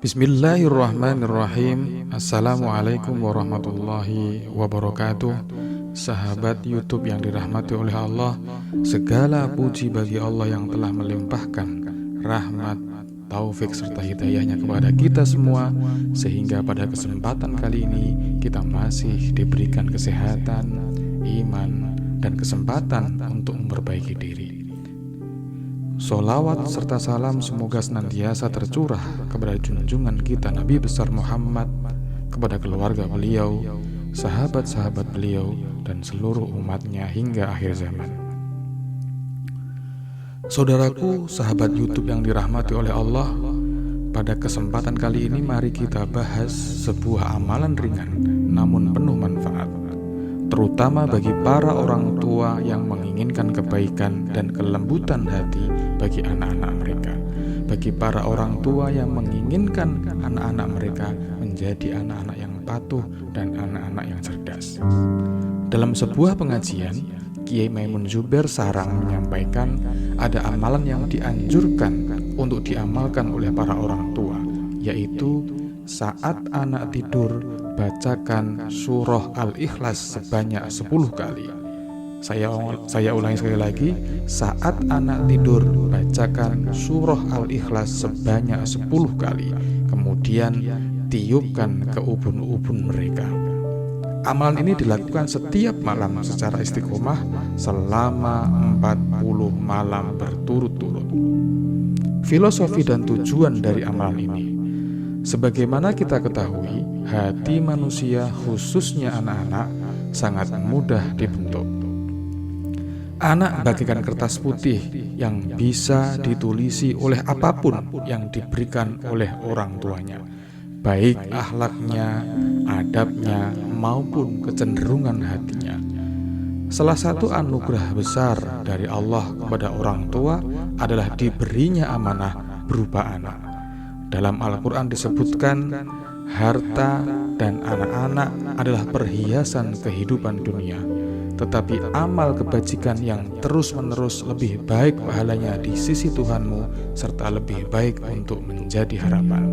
Bismillahirrahmanirrahim. Assalamualaikum warahmatullahi wabarakatuh. Sahabat YouTube yang dirahmati oleh Allah, segala puji bagi Allah yang telah melimpahkan rahmat, taufik serta hidayahnya kepada kita semua, sehingga pada kesempatan kali ini kita masih diberikan kesehatan, iman, dan kesempatan untuk memperbaiki diri. Sholawat serta salam semoga senantiasa tercurah kepada junjungan kita Nabi besar Muhammad, kepada keluarga beliau, sahabat-sahabat beliau, dan seluruh umatnya hingga akhir zaman. Saudaraku, sahabat YouTube yang dirahmati oleh Allah, pada kesempatan kali ini mari kita bahas sebuah amalan ringan namun penuh manfaat, terutama bagi para orang tua yang menginginkan kebaikan dan kelembutan hati bagi anak-anak mereka, bagi para orang tua yang menginginkan anak-anak mereka menjadi anak-anak yang patuh dan anak-anak yang cerdas. Dalam sebuah pengajian, Kiai Maimun Zubair Sarang menyampaikan ada amalan yang dianjurkan untuk diamalkan oleh para orang tua, yaitu saat anak tidur, bacakan surah Al-Ikhlas sebanyak 10 kali. Saya ulangi sekali lagi, saat anak tidur, bacakan surah Al-Ikhlas sebanyak 10 kali. Kemudian tiupkan ke ubun-ubun mereka. Amalan ini dilakukan setiap malam secara istiqomah selama 40 malam berturut-turut. Filosofi dan tujuan dari amalan ini, sebagaimana kita ketahui, hati manusia khususnya anak-anak sangat mudah dibentuk. Anak bagaikan kertas putih yang bisa ditulisi oleh apapun yang diberikan oleh orang tuanya, baik akhlaknya, adabnya, maupun kecenderungan hatinya. Salah satu anugerah besar dari Allah kepada orang tua adalah diberinya amanah berupa anak. Dalam Al-Quran disebutkan, harta dan anak-anak adalah perhiasan kehidupan dunia, tetapi amal kebajikan yang terus-menerus lebih baik pahalanya di sisi Tuhanmu, serta lebih baik untuk menjadi harapan.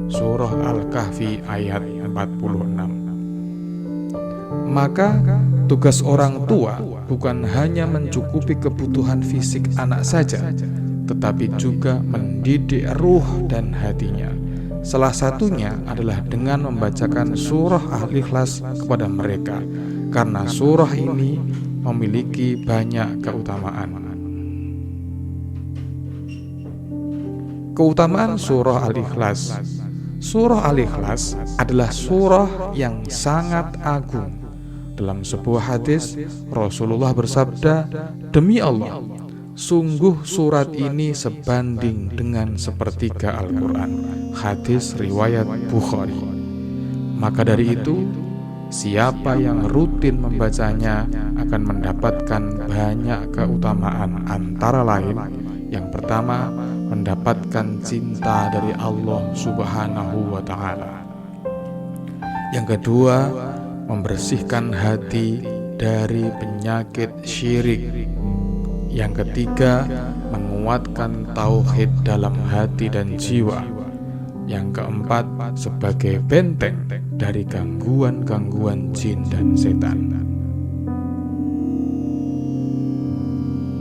Surah Al-Kahfi ayat 46. Maka tugas orang tua bukan hanya mencukupi kebutuhan fisik anak saja, tetapi juga mendidik ruh dan hatinya. Salah satunya adalah dengan membacakan surah Al-Ikhlas kepada mereka, karena surah ini memiliki banyak keutamaan. Keutamaan surah Al-Ikhlas. Surah Al-Ikhlas adalah surah yang sangat agung. Dalam sebuah hadis, Rasulullah bersabda, "Demi Allah, sungguh surat ini sebanding dengan sepertiga Al-Quran." Hadis riwayat Bukhari. Maka dari itu, siapa yang rutin membacanya akan mendapatkan banyak keutamaan, antara lain, yang pertama, mendapatkan cinta dari Allah Subhanahu wa Ta'ala. Yang kedua, membersihkan hati dari penyakit syirik. Yang ketiga, menguatkan tauhid dalam hati dan jiwa. Yang keempat, sebagai benteng dari gangguan-gangguan jin dan setan.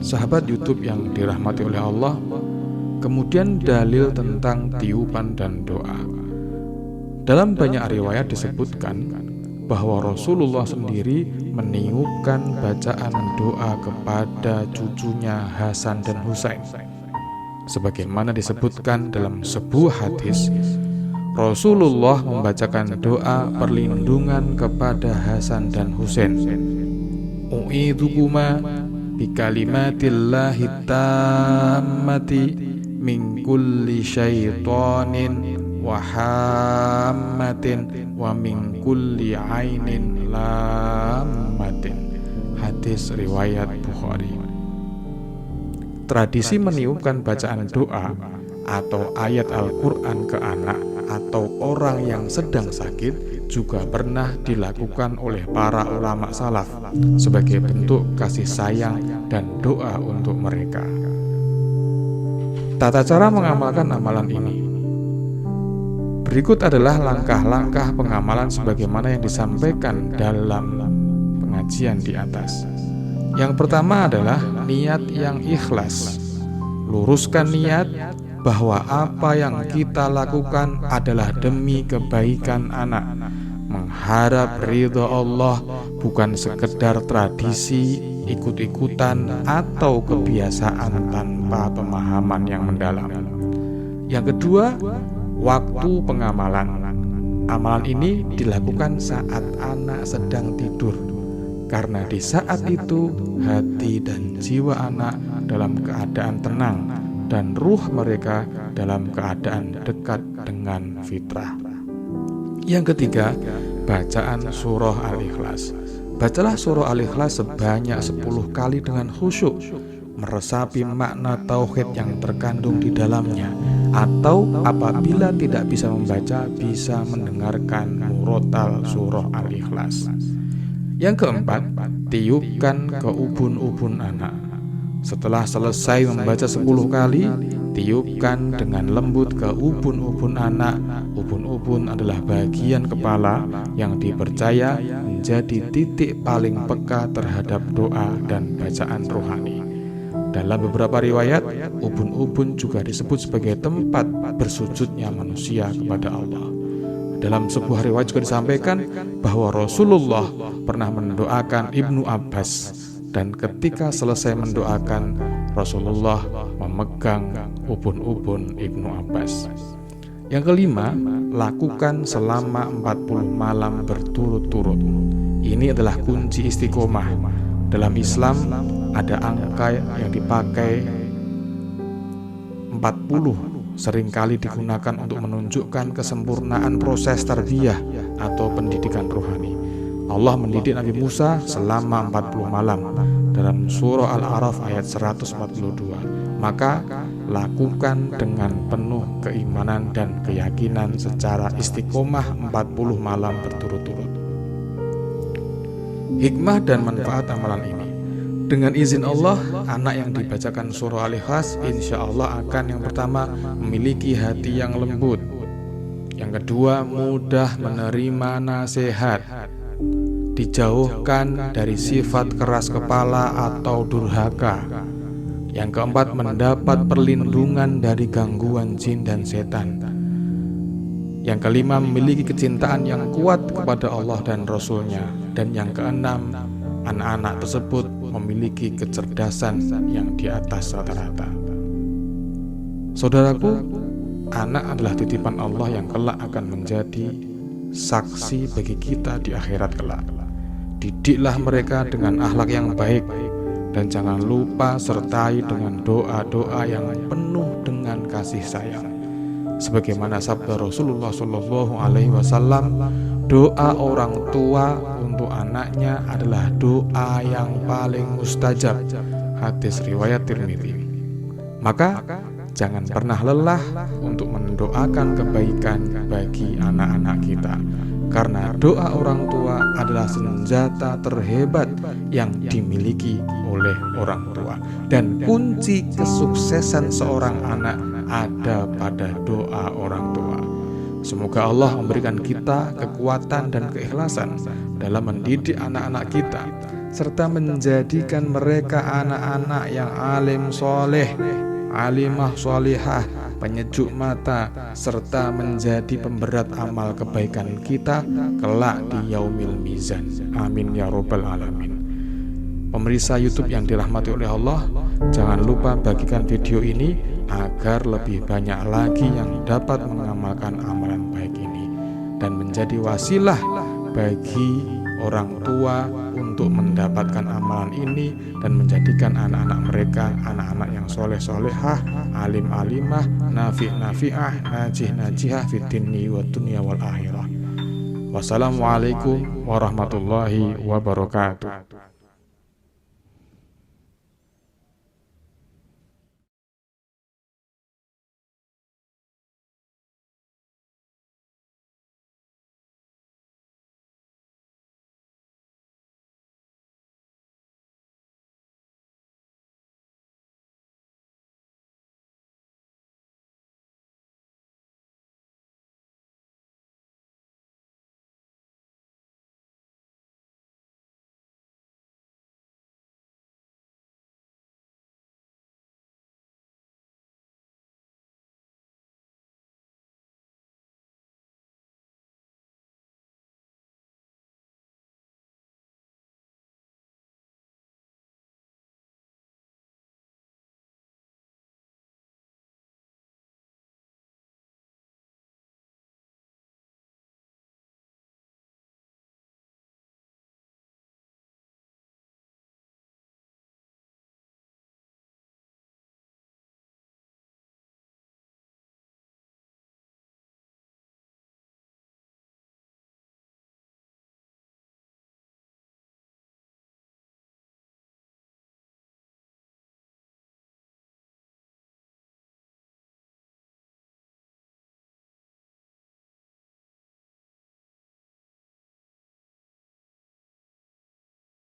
Sahabat YouTube yang dirahmati oleh Allah, kemudian dalil tentang tiupan dan doa. Dalam banyak riwayat disebutkan bahwa Rasulullah sendiri meniupkan bacaan doa kepada cucunya Hasan dan Husain. Sebagaimana disebutkan dalam sebuah hadis, Rasulullah membacakan doa perlindungan kepada Hasan dan Husain. U'idukuma bikalimatillahi tammati min kulli syaitanin wa hammatin wa min kulli ainin lammatin. Hadis riwayat Bukhari. Tradisi meniupkan bacaan doa atau ayat Al-Quran ke anak atau orang yang sedang sakit juga pernah dilakukan oleh para ulama salaf sebagai bentuk kasih sayang dan doa untuk mereka. Tata cara mengamalkan amalan ini. Berikut adalah langkah-langkah pengamalan sebagaimana yang disampaikan dalam pengajian di atas. Yang pertama adalah niat yang ikhlas. Luruskan niat bahwa apa yang kita lakukan adalah demi kebaikan anak, mengharap ridha Allah, bukan sekedar tradisi, ikut-ikutan, atau kebiasaan tanpa pemahaman yang mendalam. Yang kedua, waktu pengamalan. Amalan ini dilakukan saat anak sedang tidur, karena di saat itu hati dan jiwa anak dalam keadaan tenang dan ruh mereka dalam keadaan dekat dengan fitrah. Yang ketiga, bacaan surah Al-Ikhlas. Bacalah surah Al-Ikhlas sebanyak 10 kali dengan khusyuk, meresapi makna tauhid yang terkandung di dalamnya, atau apabila tidak bisa membaca, bisa mendengarkan murotal surah Al-Ikhlas. Yang keempat, tiupkan ke ubun-ubun anak. Setelah selesai membaca 10 kali, tiupkan dengan lembut ke ubun-ubun anak. Ubun-ubun adalah bagian kepala yang dipercaya menjadi titik paling peka terhadap doa dan bacaan rohani. Dalam beberapa riwayat, ubun-ubun juga disebut sebagai tempat bersujudnya manusia kepada Allah. Dalam sebuah riwayat juga disampaikan bahwa Rasulullah pernah mendoakan Ibnu Abbas, dan ketika selesai mendoakan, Rasulullah memegang ubun-ubun Ibnu Abbas. Yang kelima, lakukan selama 40 malam berturut-turut. Ini adalah kunci istiqomah. Dalam Islam ada angka yang dipakai 40, seringkali digunakan untuk menunjukkan kesempurnaan proses tarbiyah atau pendidikan rohani. Allah mendidik Nabi Musa selama 40 malam dalam surah Al-A'raf ayat 142. Maka lakukan dengan penuh keimanan dan keyakinan secara istiqomah 40 malam berturut-turut. Hikmah dan manfaat amalan ini. Dengan izin Allah, anak yang dibacakan surah Al-Ikhlas insya Allah akan yang pertama memiliki hati yang lembut. Yang kedua, mudah menerima nasihat, dijauhkan dari sifat keras kepala atau durhaka. Yang keempat, mendapat perlindungan dari gangguan jin dan setan. Yang kelima, memiliki kecintaan yang kuat kepada Allah dan Rasul-Nya. Dan yang keenam, anak-anak tersebut memiliki kecerdasan yang di atas rata-rata. Saudaraku, anak adalah titipan Allah yang kelak akan menjadi saksi bagi kita di akhirat kelak. Didiklah mereka dengan akhlak yang baik, dan jangan lupa sertai dengan doa-doa yang penuh dengan kasih sayang. Sebagaimana sabda Rasulullah SAW, doa orang tua untuk anaknya adalah doa yang paling mustajab. Hadis riwayat Tirmidzi. Maka jangan pernah lelah untuk mendoakan kebaikan bagi anak-anak kita, karena doa orang tua adalah senjata terhebat yang dimiliki oleh orang tua. Dan kunci kesuksesan seorang anak ada pada doa orang tua. Semoga Allah memberikan kita kekuatan dan keikhlasan dalam mendidik anak-anak kita, serta menjadikan mereka anak-anak yang alim soleh, alimah solihah, penyejuk mata, serta menjadi pemberat amal kebaikan kita kelak di yaumil mizan. Amin ya robbal alamin. Pemirsa YouTube yang dirahmati oleh Allah, jangan lupa bagikan video ini agar lebih banyak lagi yang dapat mengamalkan amalan baik ini dan menjadi wasilah bagi orang tua untuk mendapatkan amalan ini dan menjadikan anak-anak mereka anak-anak yang soleh-solehah, alim-alimah, nafi'-nafi'ah, najih-najihah fid dinni wa dunya wal akhirah. Wassalamualaikum warahmatullahi wabarakatuh.